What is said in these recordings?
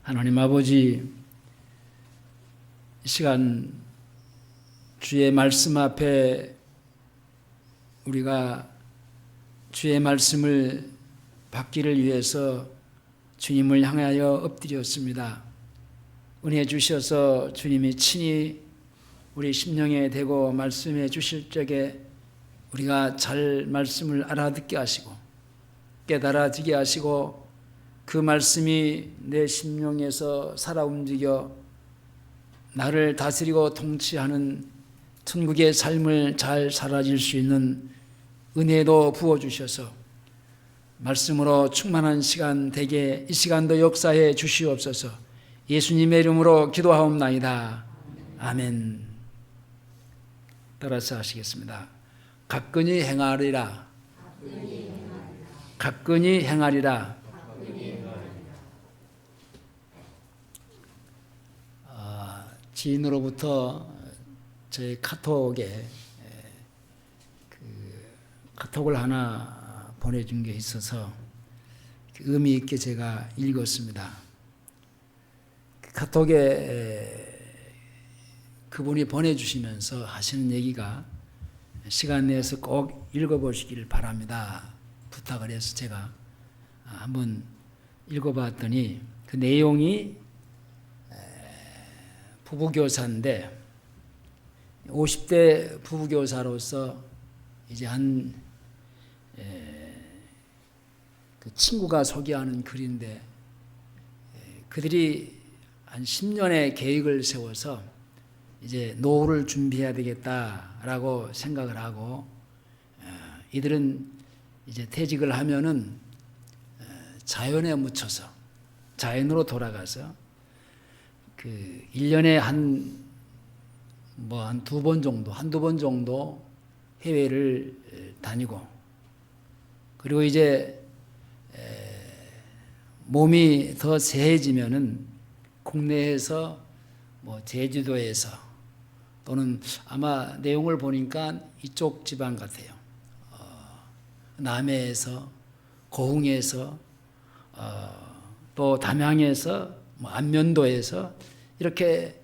하나님 아버지, 이 시간 주의 말씀 앞에 우리가 주의 말씀을 받기를 위해서 주님을 향하여 엎드렸습니다. 은혜 주셔서 주님이 친히 우리 심령에 대고 말씀해 주실 적에 우리가 잘 말씀을 알아듣게 하시고 깨달아지게 하시고 그 말씀이 내 심령에서 살아 움직여 나를 다스리고 통치하는 천국의 삶을 잘 살아질 수 있는 은혜도 부어주셔서 말씀으로 충만한 시간 되게 이 시간도 역사해 주시옵소서. 예수님의 이름으로 기도하옵나이다. 아멘. 따라서 하시겠습니다. 가끈히 행하리라. 가끈히 행하리라. 지인으로부터 저희 카톡에 카톡을 하나 보내준 게 있어서 의미 있게 제가 읽었습니다. 카톡에 그분이 보내주시면서 하시는 얘기가 시간 내에서 꼭 읽어보시기를 바랍니다. 부탁을 해서 제가 한번 읽어봤더니 그 내용이 부부교사인데 50대 부부교사로서 이제 그 친구가 소개하는 글인데 그들이 한 10년의 계획을 세워서 이제 노후를 준비해야 되겠다라고 생각을 하고 이들은 이제 퇴직을 하면은 자연에 묻혀서 자연으로 돌아가서 그 1년에 한 두 번 정도, 한두 번 정도 해외를 다니고 그리고 이제 몸이 더 세해지면은 국내에서 제주도에서 또는 아마 내용을 보니까 이쪽 지방 같아요. 남해에서, 고흥에서, 또 담양에서, 안면도에서 이렇게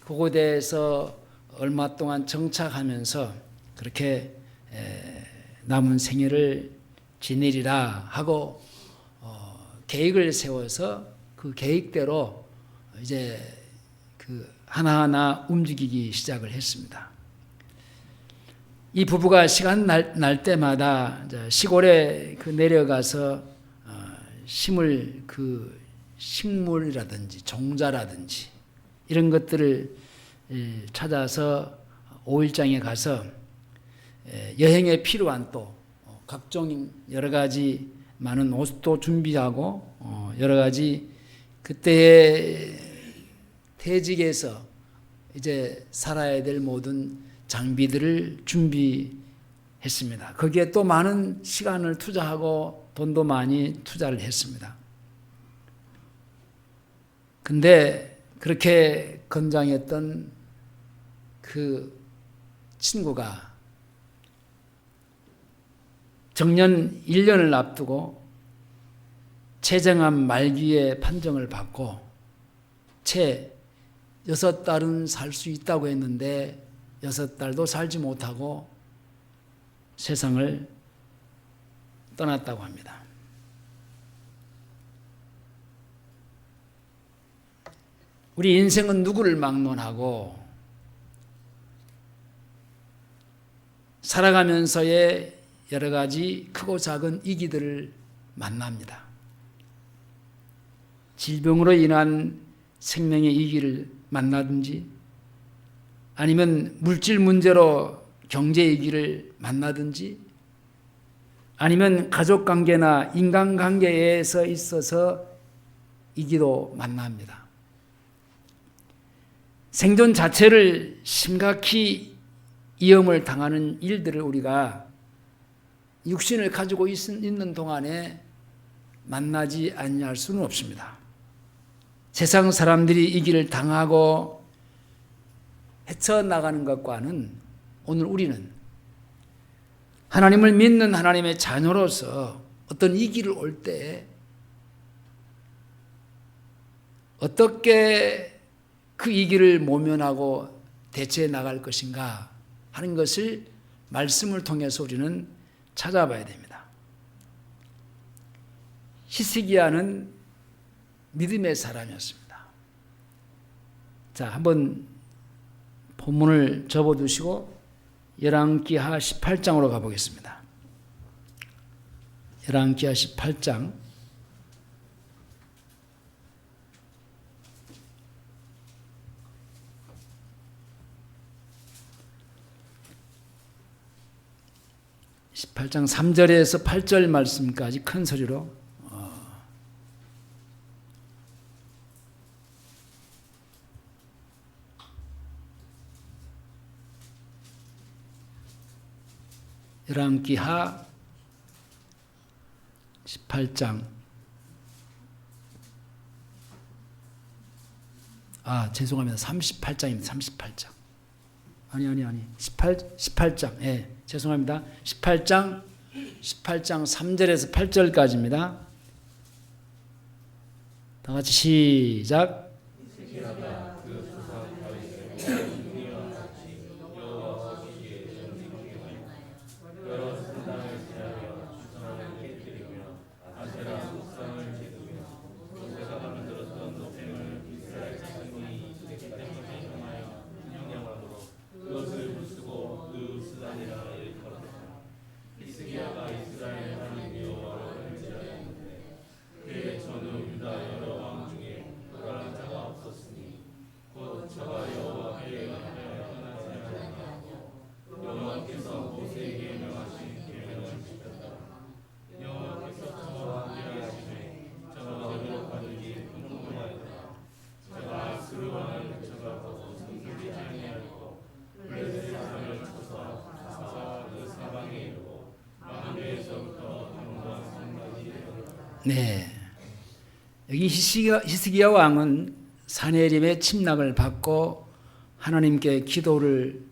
그곳에서 얼마 동안 정착하면서 그렇게 남은 생애를 지내리라 하고 계획을 세워서 그 계획대로 이제 그 하나하나 움직이기 시작을 했습니다. 이 부부가 시간 날 때마다 시골에 내려가서 심을 그 식물이라든지 종자라든지 이런 것들을 찾아서 5일장에 가서 여행에 필요한 또 각종 여러 가지 많은 옷도 준비하고 여러 가지 그때의 퇴직에서 이제 살아야 될 모든 장비들을 준비했습니다. 거기에 또 많은 시간을 투자하고 돈도 많이 투자를 했습니다. 근데 그렇게 건장했던 그 친구가 정년 1년을 앞두고 췌장암 말기에 판정을 받고 채 6달은 살 수 있다고 했는데 6달도 살지 못하고 세상을 떠났다고 합니다. 우리 인생은 누구를 막론하고 살아가면서의 여러 가지 크고 작은 위기들을 만납니다. 질병으로 인한 생명의 위기를 만나든지 아니면 물질 문제로 경제 위기를 만나든지 아니면 가족관계나 인간관계에서 있어서 위기도 만납니다. 생존 자체를 심각히 위험을 당하는 일들을 우리가 육신을 가지고 있는 동안에 만나지 아니할 수는 없습니다. 세상 사람들이 이 길을 당하고 헤쳐나가는 것과는 오늘 우리는 하나님을 믿는 하나님의 자녀로서 어떤 이 길을 올 때 어떻게 그 위기를 모면하고 대처해 나갈 것인가 하는 것을 말씀을 통해서 우리는 찾아봐야 됩니다. 히스기야는 믿음의 사람이었습니다. 자, 한번 본문을 접어두시고 열왕기하 18장으로 가보겠습니다. 열왕기하 18장 18장 3절에서 8절 말씀까지 큰 소리로 열왕기하 18장 죄송합니다. 38장입니다. 38장. 아니. 18장. 예. 죄송합니다. 18장 3절에서 8절까지입니다. 다 같이 시작. 네, 여기 히스기야 왕은 사네립의 침략을 받고 하나님께 기도를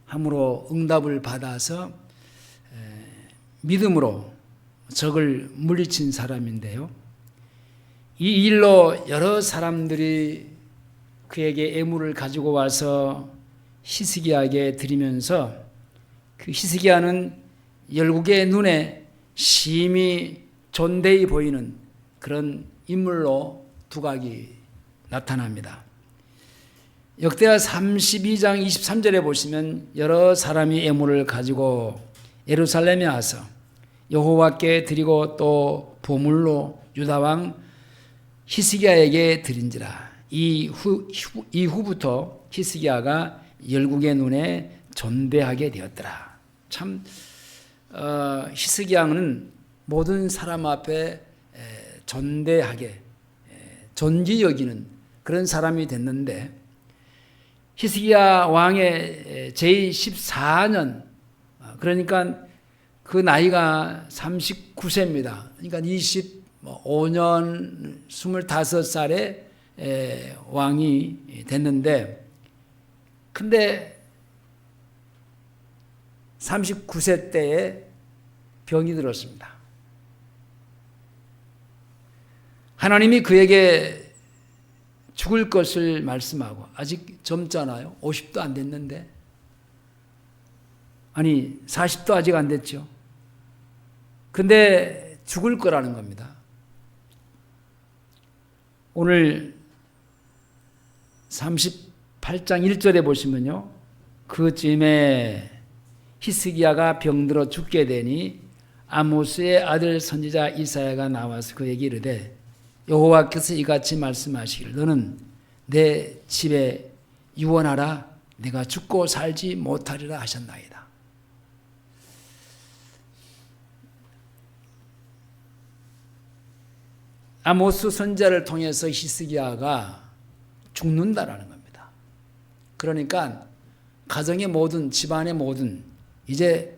함으로 응답을 받아서 믿음으로 적을 물리친 사람인데요. 이 일로 여러 사람들이 그에게 애물을 가지고 와서 히스기야에게 드리면서 그 히스기야는 열국의 눈에 심히 존대히 보이는 그런 인물로 두각이 나타납니다. 역대하 32장 23절에 보시면 여러 사람이 애물을 가지고 예루살렘에 와서 여호와께 드리고 또 보물로 유다왕 히스기야에게 드린지라. 이후부터 히스기야가 열국의 눈에 존대하게 되었더라. 참 히스기야는 모든 사람 앞에 존대하게 존귀 여기는 그런 사람이 됐는데, 히스기야 왕의 제14년, 그러니까 그 나이가 39세입니다. 그러니까 25년 25살에 왕이 됐는데, 근데 39세 때에 병이 들었습니다. 하나님이 그에게 죽을 것을 말씀하고, 아직 젊잖아요. 50도 안 됐는데, 아니 40도 아직 안 됐죠. 근데 죽을 거라는 겁니다. 오늘 38장 1절에 보시면요, 그쯤에 히스기야가 병들어 죽게 되니 아모스의 아들 선지자 이사야가 나와서 그에게 이르되, 여호와께서 이같이 말씀하시기를 너는 내 집에 유언하라. 내가 죽고 살지 못하리라 하셨나이다. 아모스 선지자를 통해서 히스기야가 죽는다라는 겁니다. 그러니까 가정의 모든, 집안의 모든 이제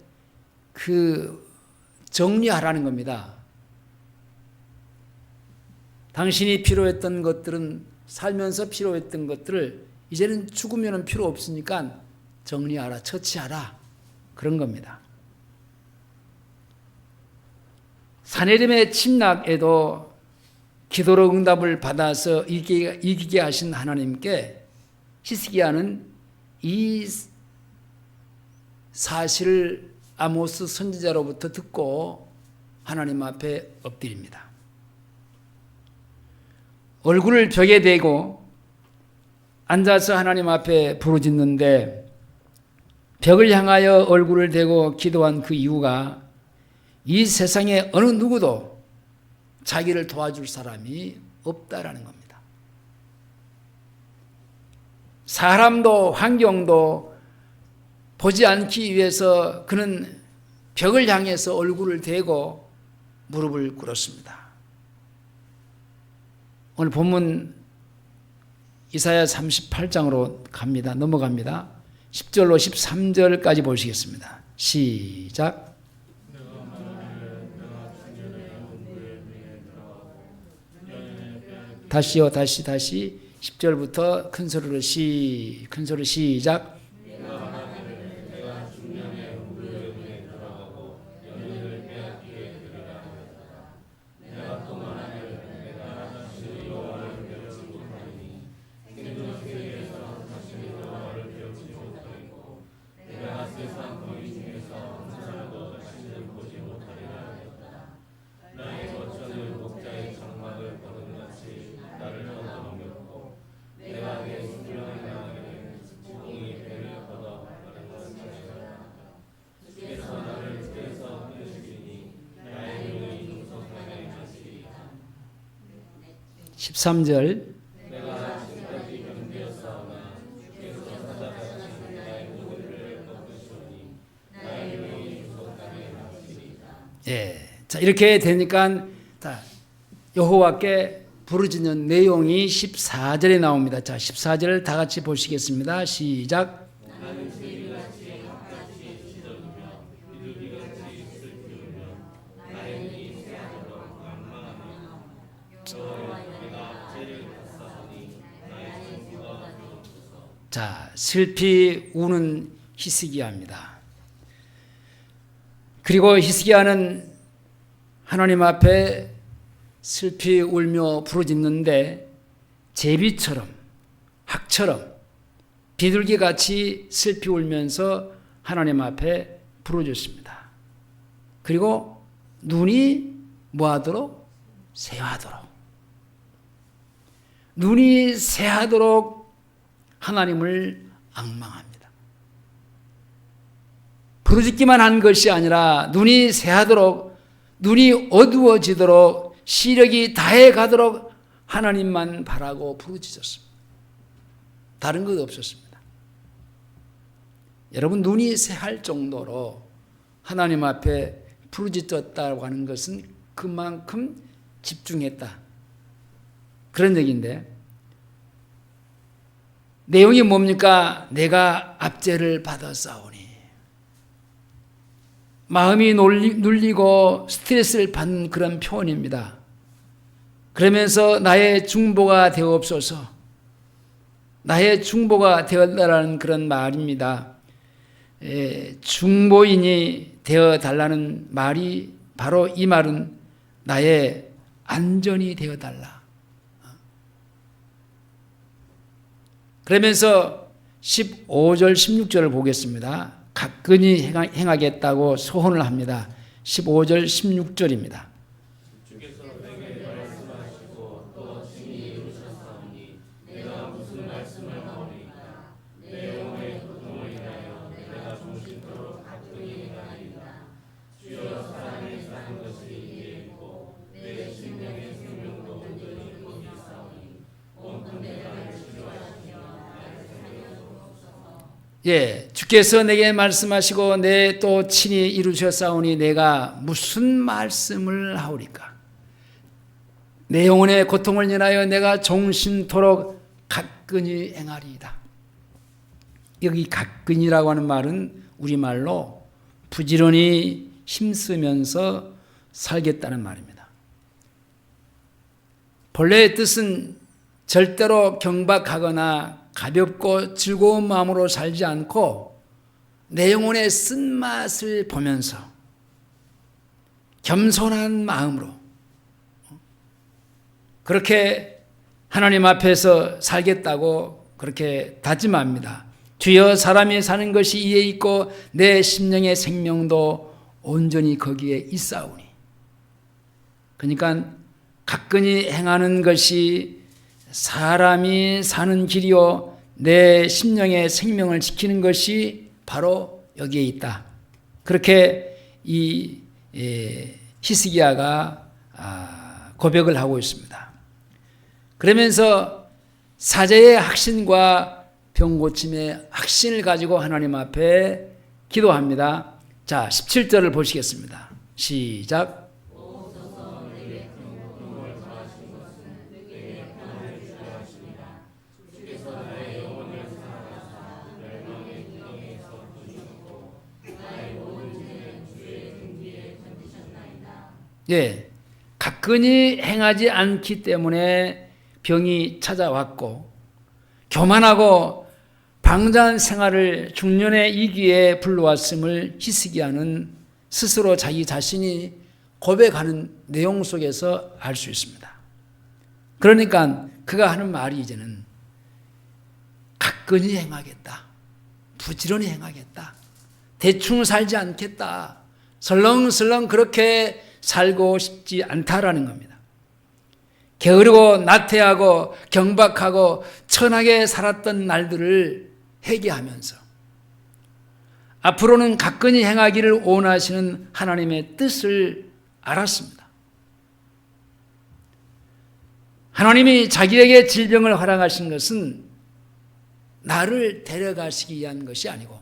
그 정리하라는 겁니다. 당신이 필요했던 것들은, 살면서 필요했던 것들을 이제는 죽으면 필요 없으니까 정리하라, 처치하라, 그런 겁니다. 사네림의 침략에도 기도로 응답을 받아서 이기게 하신 하나님께 히스기야는 이 사실을 아모스 선지자로부터 듣고 하나님 앞에 엎드립니다. 얼굴을 벽에 대고 앉아서 하나님 앞에 부르짖는데 벽을 향하여 얼굴을 대고 기도한 그 이유가 이 세상에 어느 누구도 자기를 도와줄 사람이 없다라는 겁니다. 사람도 환경도 보지 않기 위해서 그는 벽을 향해서 얼굴을 대고 무릎을 꿇었습니다. 오늘 본문 이사야 38장으로 갑니다. 넘어갑니다. 10절로 13절까지 보시겠습니다. 시작. 다시요, 다시 10절부터 큰 소리로 시작. (13절) 예, 자 이렇게 되니까 여호와께 부르짖는 내용이 14절에 나옵니다. 자 14절 다 같이 보시겠습니다. 시작. 자, 슬피 우는 히스기야입니다. 그리고 히스기야는 하나님 앞에 슬피 울며 부르짖는데 제비처럼 학처럼 비둘기같이 슬피 울면서 하나님 앞에 부르짖습니다. 그리고 눈이 뭐하도록? 새하도록. 눈이 새하도록 하나님을 앙망합니다. 부르짖기만 한 것이 아니라 눈이 새하도록, 눈이 어두워지도록, 시력이 다해 가도록 하나님만 바라고 부르짖었습니다. 다른 것 없었습니다. 여러분, 눈이 새할 정도로 하나님 앞에 부르짖었다고 하는 것은 그만큼 집중했다, 그런 얘기인데, 내용이 뭡니까? 내가 압제를 받았사오니, 마음이 눌리고 스트레스를 받는 그런 표현입니다. 그러면서 나의 중보가 되옵소서, 나의 중보가 되어달라는 그런 말입니다. 중보인이 되어달라는 말이 바로 이 말은 나의 안전이 되어달라. 그러면서 15절 16절을 보겠습니다. 가끈히 행하겠다고 소원을 합니다. 15절 16절입니다. 주께서 내게 말씀하시고 또 친히 이루셨사오니 내가 무슨 말씀을 하오리까. 내 영혼의 고통을 인하여 내가 종신토록 가끈히 행하리이다. 주여, 사람이 사는 것이 이에 있고 내 심령의 생명도 온전히 거기 있사오니 온통 내가 예, 주께서 내게 말씀하시고 내 또 친히 이루셨사오니 내가 무슨 말씀을 하오리까. 내 영혼의 고통을 인하여 내가 종신토록 가끈히 행하리이다. 여기 가끈이라고 하는 말은 우리말로 부지런히 힘쓰면서 살겠다는 말입니다. 본래의 뜻은 절대로 경박하거나 가볍고 즐거운 마음으로 살지 않고 내 영혼의 쓴맛을 보면서 겸손한 마음으로, 그렇게 하나님 앞에서 살겠다고 그렇게 다짐합니다. 주여 사람이 사는 것이 이에 있고 내 심령의 생명도 온전히 거기에 있사오니. 그러니까 가끈히 행하는 것이 사람이 사는 길이요 내 심령의 생명을 지키는 것이 바로 여기에 있다. 그렇게 이 히스기야가 고백을 하고 있습니다. 그러면서 사제의 확신과 병고침의 확신을 가지고 하나님 앞에 기도합니다. 자, 17절을 보시겠습니다. 시작. 예, 가끈히 행하지 않기 때문에 병이 찾아왔고 교만하고 방자한 생활을 중년의 이기에 불러왔음을 히스기야는 스스로 자기 자신이 고백하는 내용 속에서 알 수 있습니다. 그러니까 그가 하는 말이 이제는 가끈히 행하겠다, 부지런히 행하겠다, 대충 살지 않겠다, 설렁설렁 그렇게 살고 싶지 않다라는 겁니다. 게으르고 나태하고 경박하고 천하게 살았던 날들을 회개하면서 앞으로는 가끈히 행하기를 원하시는 하나님의 뜻을 알았습니다. 하나님이 자기에게 질병을 허락하신 것은 나를 데려가시기 위한 것이 아니고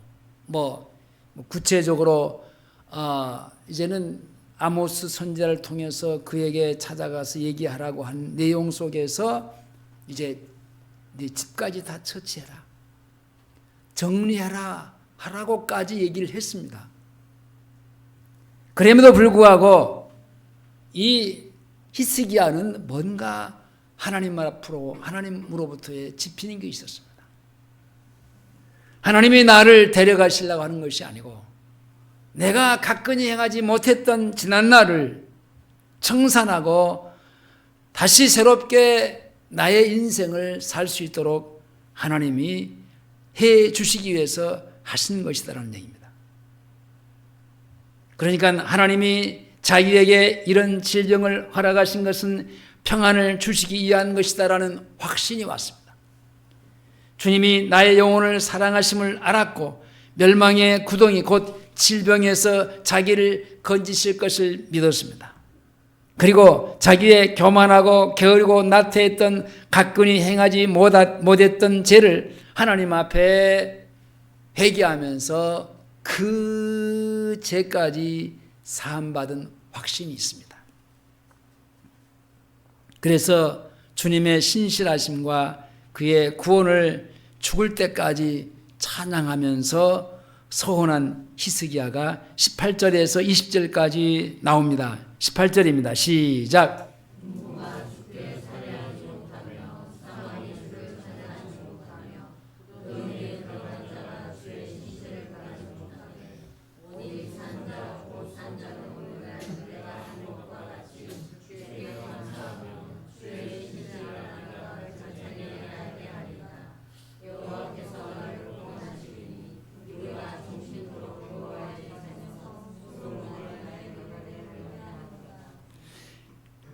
구체적으로 이제는 아모스 선지자를 통해서 그에게 찾아가서 얘기하라고 한 내용 속에서 이제 네 집까지 다 처치해라, 정리해라 하라고까지 얘기를 했습니다. 그럼에도 불구하고 이 히스기야는 뭔가 하나님 앞으로 하나님으로부터의 집히는 게 있었습니다. 하나님이 나를 데려가시려고 하는 것이 아니고 내가 가끈히 행하지 못했던 지난날을 청산하고 다시 새롭게 나의 인생을 살 수 있도록 하나님이 해 주시기 위해서 하신 것이다라는 얘기입니다. 그러니까 하나님이 자기에게 이런 질병을 허락하신 것은 평안을 주시기 위한 것이다라는 확신이 왔습니다. 주님이 나의 영혼을 사랑하심을 알았고 멸망의 구덩이 곧 질병에서 자기를 건지실 것을 믿었습니다. 그리고 자기의 교만하고 게으르고 나태했던 가끈히 행하지 못했던 죄를 하나님 앞에 회개하면서 그 죄까지 사함받은 확신이 있습니다. 그래서 주님의 신실하심과 그의 구원을 죽을 때까지 찬양하면서 서원한 히스기야가 18절에서 20절까지 나옵니다. 18절입니다. 시작.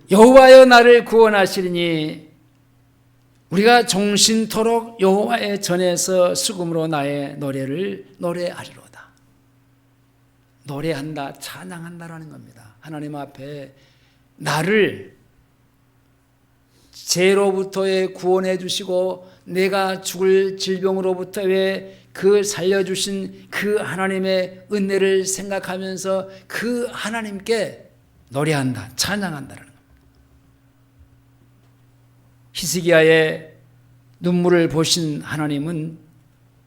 여호와여 나를 구원하시리니 우리가 종신토록 여호와의 전에서 수금으로 나의 노래를 노래하리로다. 노래한다, 찬양한다라는 겁니다. 하나님 앞에 나를 죄로부터의 구원해 주시고 내가 죽을 질병으로부터의 그 살려주신 그 하나님의 은혜를 생각하면서 그 하나님께 노래한다, 찬양한다라는 겁니다. 히스기야의 눈물을 보신 하나님은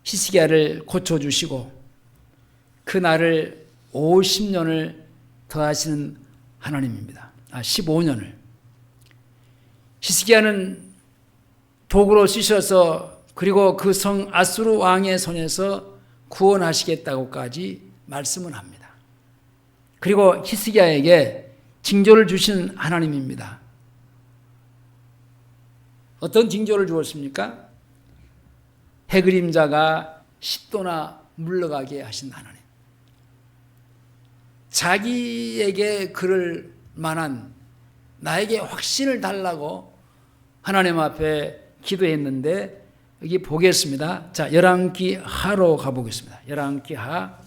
히스기야를 고쳐주시고 그 날을 50년을 더하시는 하나님입니다. 15년을. 히스기야는 도구로 쓰셔서 그리고 그 성 아수르 왕의 손에서 구원하시겠다고까지 말씀을 합니다. 그리고 히스기야에게 징조를 주신 하나님입니다. 어떤 징조를 주었습니까? 해 그림자가 10도나 물러가게 하신 하나님. 자기에게 그럴 만한 나에게 확신을 달라고 하나님 앞에 기도했는데 여기 보겠습니다. 자, 열왕기하로 가보겠습니다. 열왕기하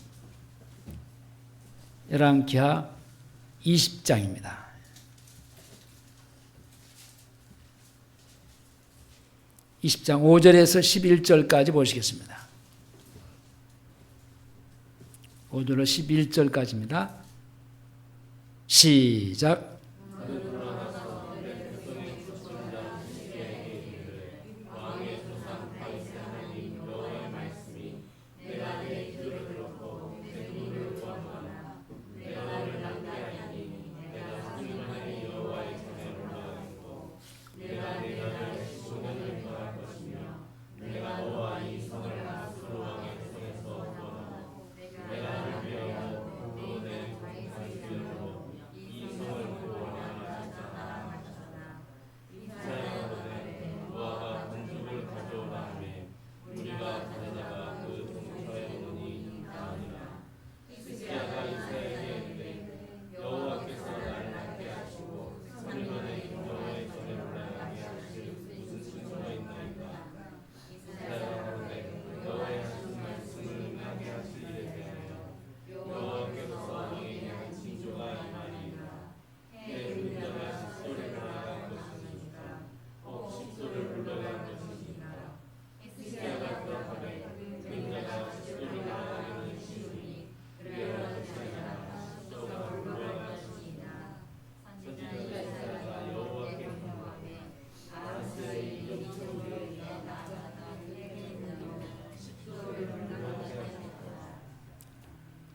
20장입니다. (20장) 5절에서 11절까지 보시겠습니다. 5절에서 11절까지입니다. 시작.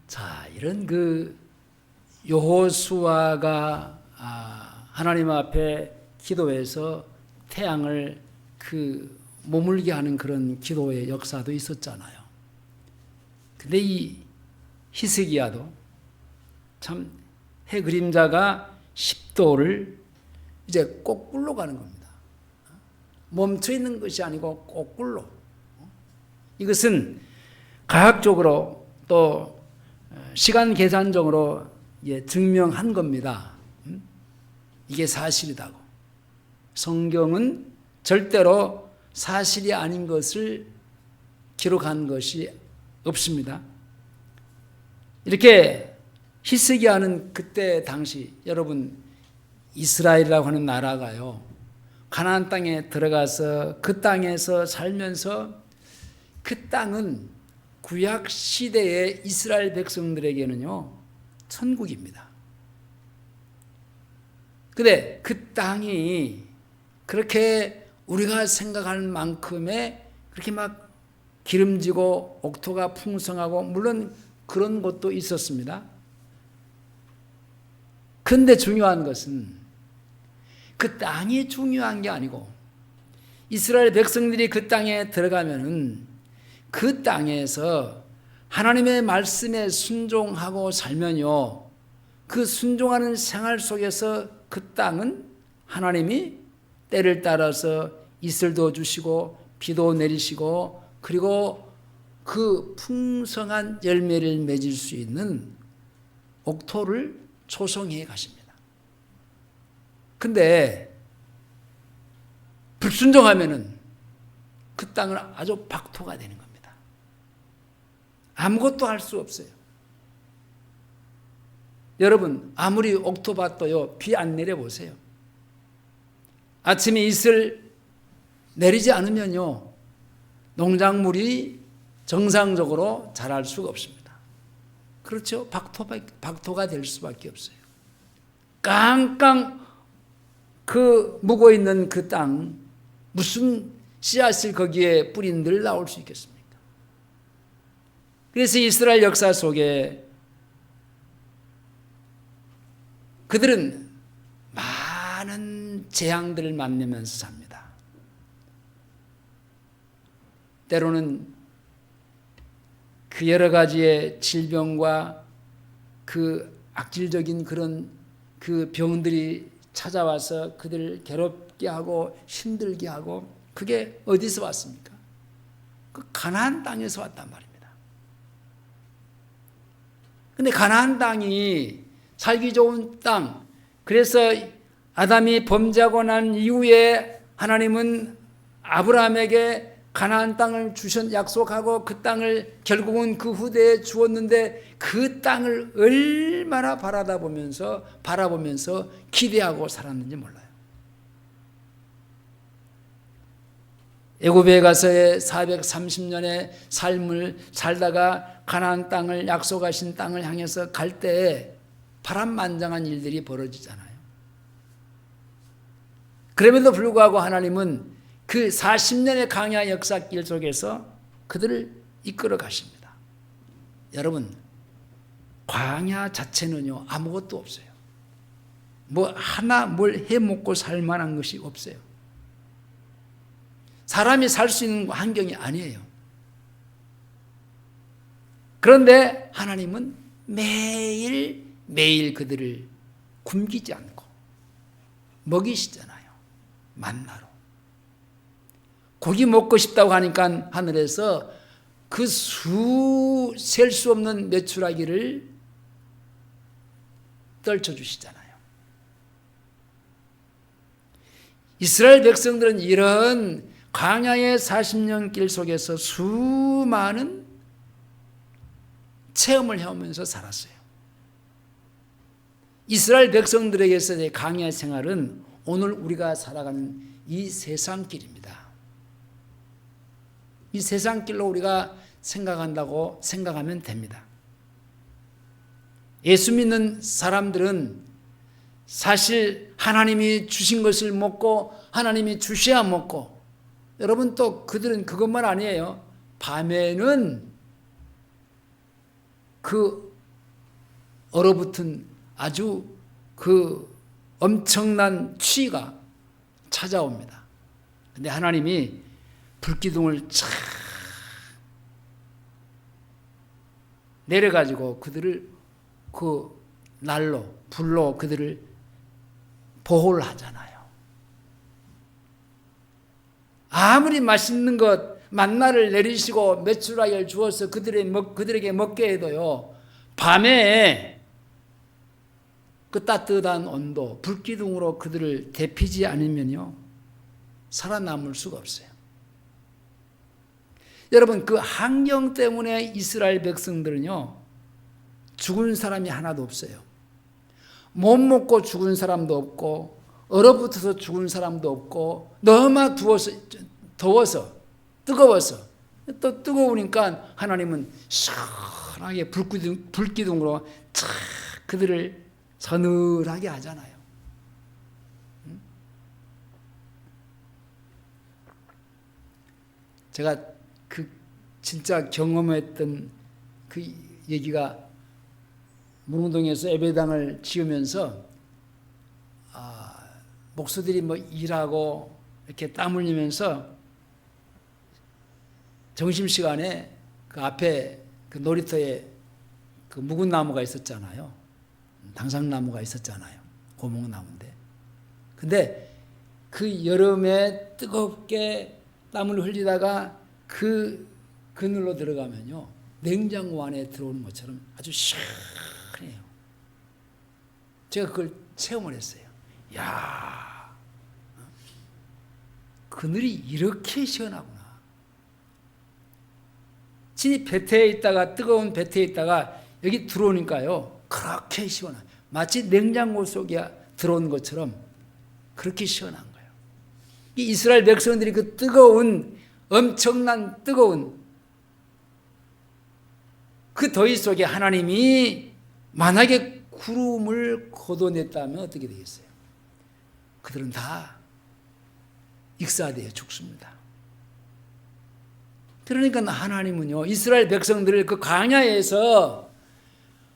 자, 이런 그 여호수아가 하나님 앞에 기도해서 태양을 머물게 하는 그런 기도의 역사도 있었잖아요. 근데 이 히스기야도 참 해 그림자가 10도를 이제 거꾸로 가는 겁니다. 멈춰 있는 것이 아니고 거꾸로. 이것은 과학적으로 또 시간 계산적으로 증명한 겁니다. 이게 사실이라고. 성경은 절대로 사실이 아닌 것을 기록한 것이 없습니다. 이렇게 히스기야는 그때 당시 여러분 이스라엘이라고 하는 나라가요. 가나안 땅에 들어가서 그 땅에서 살면서 그 땅은 구약 시대의 이스라엘 백성들에게는요, 천국입니다. 근데 그 땅이 그렇게 우리가 생각할 만큼의 그렇게 막 기름지고 옥토가 풍성하고 물론 그런 것도 있었습니다. 근데 중요한 것은 그 땅이 중요한 게 아니고 이스라엘 백성들이 그 땅에 들어가면은 그 땅에서 하나님의 말씀에 순종하고 살면요, 그 순종하는 생활 속에서 그 땅은 하나님이 때를 따라서 이슬도 주시고 비도 내리시고 그리고 그 풍성한 열매를 맺을 수 있는 옥토를 조성해 가십니다. 근데 불순종하면은 그 땅은 아주 박토가 되는 겁니다. 아무것도 할 수 없어요. 여러분, 아무리 옥토밭도요, 비 안 내려보세요. 아침에 이슬 내리지 않으면요, 농작물이 정상적으로 자랄 수가 없습니다. 그렇죠? 박토가 될 수밖에 없어요. 깡깡 묵어있는 그 땅, 무슨 씨앗을 거기에 뿌린들 나올 수 있겠습니까? 그래서 이스라엘 역사 속에 그들은 많은 재앙들을 만나면서 삽니다. 때로는 그 여러 가지의 질병과 그 악질적인 그런 그 병들이 찾아와서 그들을 춥게 하고 힘들게 하고 그게 어디서 왔습니까? 그 가나안 땅에서 왔단 말입니다. 근데 가나안 땅이 살기 좋은 땅, 그래서 아담이 범죄하고 난 이후에 하나님은 아브라함에게 가나안 땅을 약속하고 그 땅을 결국은 그 후대에 주었는데 그 땅을 얼마나 바라보면서 기대하고 살았는지 몰라요. 애굽에 가서의 430년의 삶을 살다가 가나안 땅을 약속하신 땅을 향해서 갈 때에 파란만장한 일들이 벌어지잖아요. 그럼에도 불구하고 하나님은 그 40년의 광야 역사길 속에서 그들을 이끌어 가십니다. 여러분, 광야 자체는요 아무것도 없어요. 뭐 하나 뭘 해먹고 살 만한 것이 없어요. 사람이 살 수 있는 환경이 아니에요. 그런데 하나님은 매일 그들을 굶기지 않고 먹이시잖아요. 만나로. 고기 먹고 싶다고 하니까 하늘에서 그 셀 수 없는 메추라기를 떨쳐주시잖아요. 이스라엘 백성들은 이런 광야의 40년 길 속에서 수많은 체험을 해오면서 살았어요. 이스라엘 백성들에게서의 광야 생활은 오늘 우리가 살아가는 이 세상길입니다. 이 세상길로 우리가 생각한다고 생각하면 됩니다. 예수 믿는 사람들은 사실 하나님이 주신 것을 먹고 하나님이 주셔야 먹고, 여러분 또 그들은 그것만 아니에요. 밤에는 그 얼어붙은 아주 그 엄청난 추위가 찾아옵니다. 근데 하나님이 불기둥을 착 내려가지고 그들을 그 날로 불로 그들을 보호를 하잖아요. 아무리 맛있는 것 만나를 내리시고 메추라기를 주어서 그들에게 먹게 해도요, 밤에 그 따뜻한 온도 불기둥으로 그들을 데피지 않으면요 살아남을 수가 없어요. 여러분, 그 환경 때문에 이스라엘 백성들은요 죽은 사람이 하나도 없어요. 못 먹고 죽은 사람도 없고 얼어붙어서 죽은 사람도 없고, 너무 더워서 뜨거워서 또 뜨거우니까 하나님은 시원하게 불기둥으로 착 그들을 서늘하게 하잖아요. 제가 그 진짜 경험했던 그 얘기가, 문흥동에서 예배당을 지으면서 목사들이 뭐 일하고 이렇게 땀 흘리면서 점심시간에 그 앞에 그 놀이터에 그 묵은 나무가 있었잖아요. 당상나무가 있었잖아요. 고목나무인데. 근데 그 여름에 뜨겁게 땀을 흘리다가 그 그늘로 들어가면요 냉장고 안에 들어오는 것처럼 아주 시원해요. 제가 그걸 체험을 했어요. 야, 그늘이 이렇게 시원하구나. 진이 배태에 있다가, 뜨거운 배태에 있다가 여기 들어오니까요 그렇게 시원한, 마치 냉장고 속에 들어온 것처럼 그렇게 시원한 거예요. 이 이스라엘 백성들이 그 뜨거운, 엄청난 뜨거운 그 더위 속에 하나님이 만약에 구름을 걷어냈다면 어떻게 되겠어요? 그들은 다 익사되어 죽습니다. 그러니까 하나님은요 이스라엘 백성들을 그 광야에서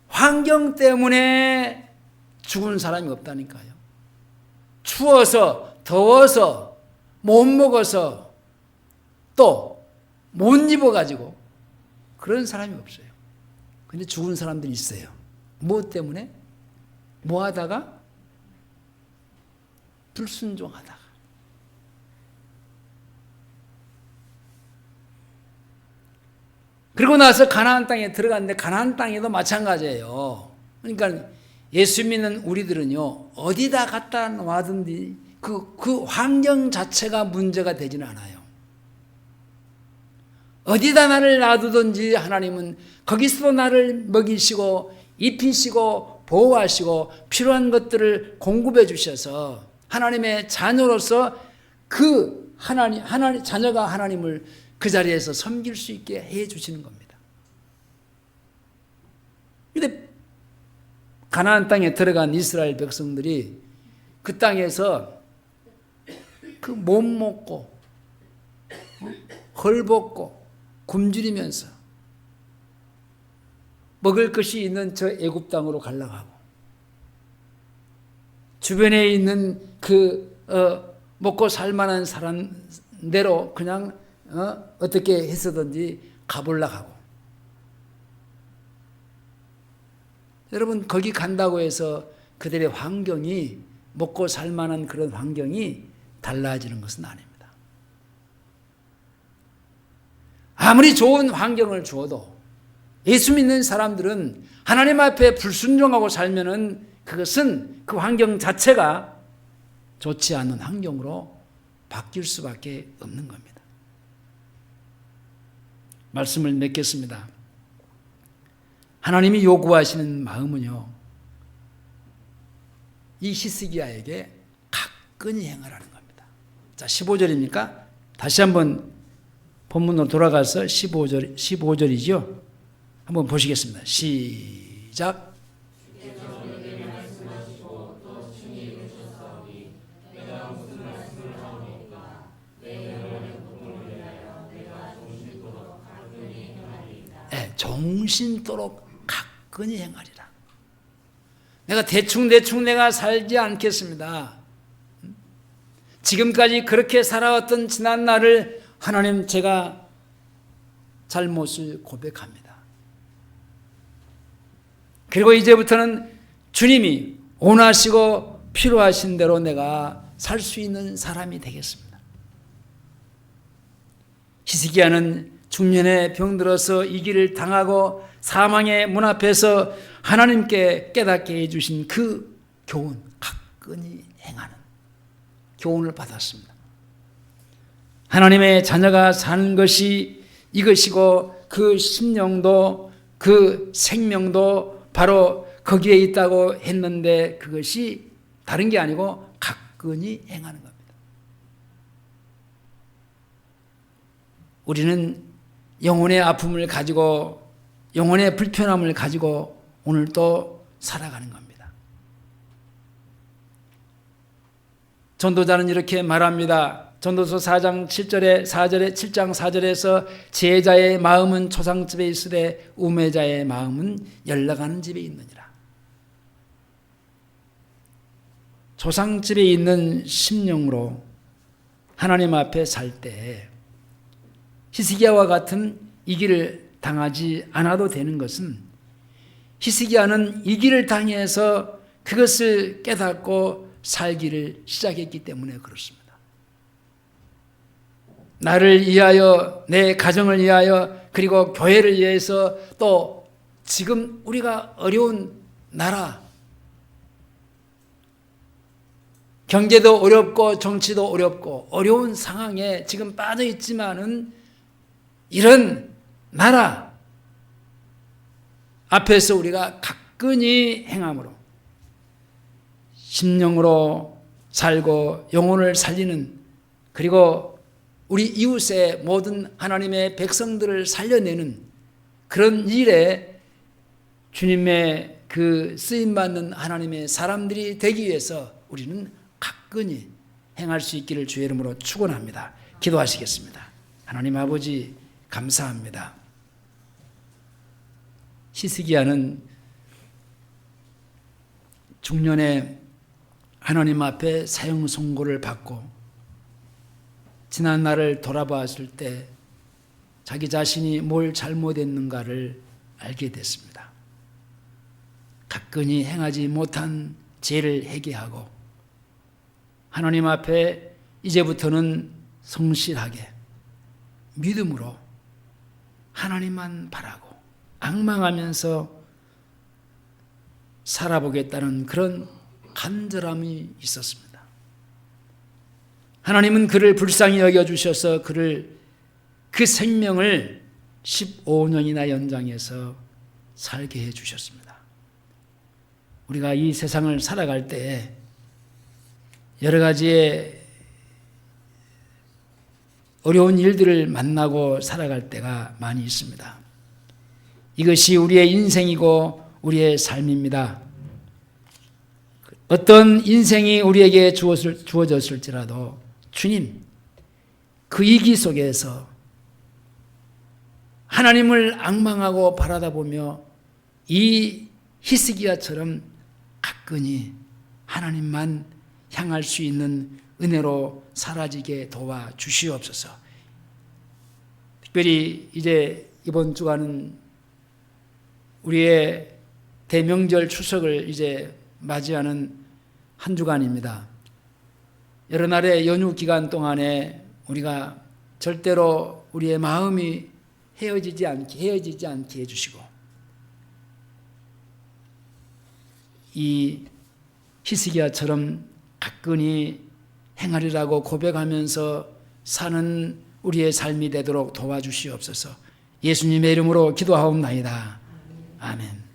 환경 때문에 죽은 사람이 없다니까요. 추워서, 더워서, 못 먹어서, 또 못 입어가지고 그런 사람이 없어요. 근데 죽은 사람들이 있어요. 무엇 때문에? 뭐 하다가? 불순종하다가. 그리고 나서 가나안 땅에 들어갔는데 가나안 땅에도 마찬가지예요. 그러니까 예수 믿는 우리들은요, 어디다 갖다 놔든지 그 환경 자체가 문제가 되지는 않아요. 어디다 나를 놔두든지 하나님은 거기서도 나를 먹이시고 입히시고 보호하시고 필요한 것들을 공급해 주셔서 하나님의 자녀로서 그 하나님 자녀가 하나님을 그 자리에서 섬길 수 있게 해 주시는 겁니다. 그런데 가나안 땅에 들어간 이스라엘 백성들이 그 땅에서 그 못 먹고 헐벗고 굶주리면서 먹을 것이 있는 저 애굽 땅으로 갈라가고 주변에 있는 그 먹고 살만한 사람대로 그냥 어떻게 해서든지 가보려고 하고, 여러분 거기 간다고 해서 그들의 환경이 먹고 살만한 그런 환경이 달라지는 것은 아닙니다. 아무리 좋은 환경을 주어도 예수 믿는 사람들은 하나님 앞에 불순종하고 살면은 그것은 그 환경 자체가 좋지 않은 환경으로 바뀔 수밖에 없는 겁니다. 말씀을 맺겠습니다. 하나님이 요구하시는 마음은요, 이 히스기야에게 가끈히 행하라는 겁니다. 자, 15절입니까? 다시 한번 본문으로 돌아가서 15절이죠. 한번 보시겠습니다. 시작. 네, 종신토록 가끈히 행하리라. 내가 대충 내가 살지 않겠습니다. 지금까지 그렇게 살아왔던 지난 날을 하나님, 제가 잘못을 고백합니다. 그리고 이제부터는 주님이 원하시고 필요하신 대로 내가 살 수 있는 사람이 되겠습니다. 히스기야는 중년에 병들어서 이 길을 당하고 사망의 문 앞에서 하나님께 깨닫게 해주신 그 교훈, 가끈히 행하는 교훈을 받았습니다. 하나님의 자녀가 사는 것이 이것이고, 그 심령도 그 생명도 바로 거기에 있다고 했는데, 그것이 다른 게 아니고 가끈히 행하는 겁니다. 우리는 영혼의 아픔을 가지고, 영혼의 불편함을 가지고 오늘도 살아가는 겁니다. 전도자는 이렇게 말합니다. 전도서 4장 7절에서 제자의 마음은 초상집에 있으되 우매자의 마음은 연락하는 집에 있느니라. 초상집에 있는 심령으로 하나님 앞에 살 때 히스기야와 같은 이 길을 당하지 않아도 되는 것은, 히스기야는 이 길을 당해서 그것을 깨닫고 살기를 시작했기 때문에 그렇습니다. 나를 위하여, 내 가정을 위하여, 그리고 교회를 위해서, 또 지금 우리가 어려운 나라, 경제도 어렵고 정치도 어렵고 어려운 상황에 지금 빠져 있지만은, 이런 나라 앞에서 우리가 가끈히 행함으로 심령으로 살고 영혼을 살리는, 그리고 우리 이웃의 모든 하나님의 백성들을 살려내는 그런 일에 주님의 그 쓰임받는 하나님의 사람들이 되기 위해서 우리는 가끈히 행할 수 있기를 주의 이름으로 축원합니다. 기도하시겠습니다. 하나님 아버지, 감사합니다. 히스기야는 중년에 하나님 앞에 사형 선고를 받고 지난 날을 돌아봤을 때 자기 자신이 뭘 잘못했는가를 알게 됐습니다. 가끈히 행하지 못한 죄를 회개하고 하나님 앞에 이제부터는 성실하게 믿음으로 하나님만 바라고 앙망하면서 살아보겠다는 그런 간절함이 있었습니다. 하나님은 그를 불쌍히 여겨주셔서 그 생명을 15년이나 연장해서 살게 해주셨습니다. 우리가 이 세상을 살아갈 때 여러 가지의 어려운 일들을 만나고 살아갈 때가 많이 있습니다. 이것이 우리의 인생이고 우리의 삶입니다. 어떤 인생이 우리에게 주어졌을지라도 주님, 그 위기 속에서 하나님을 앙망하고 바라다 보며 이 히스기야처럼 가끈히 하나님만 향할 수 있는 은혜로 사라지게 도와주시옵소서. 특별히 이제 이번 주간은 우리의 대명절 추석을 이제 맞이하는 한 주간입니다. 여러 날의 연휴 기간 동안에 우리가 절대로 우리의 마음이 헤어지지 않게 해주시고 이 히스기야처럼 가끈히 행하리라고 고백하면서 사는 우리의 삶이 되도록 도와주시옵소서. 예수님의 이름으로 기도하옵나이다. 아멘.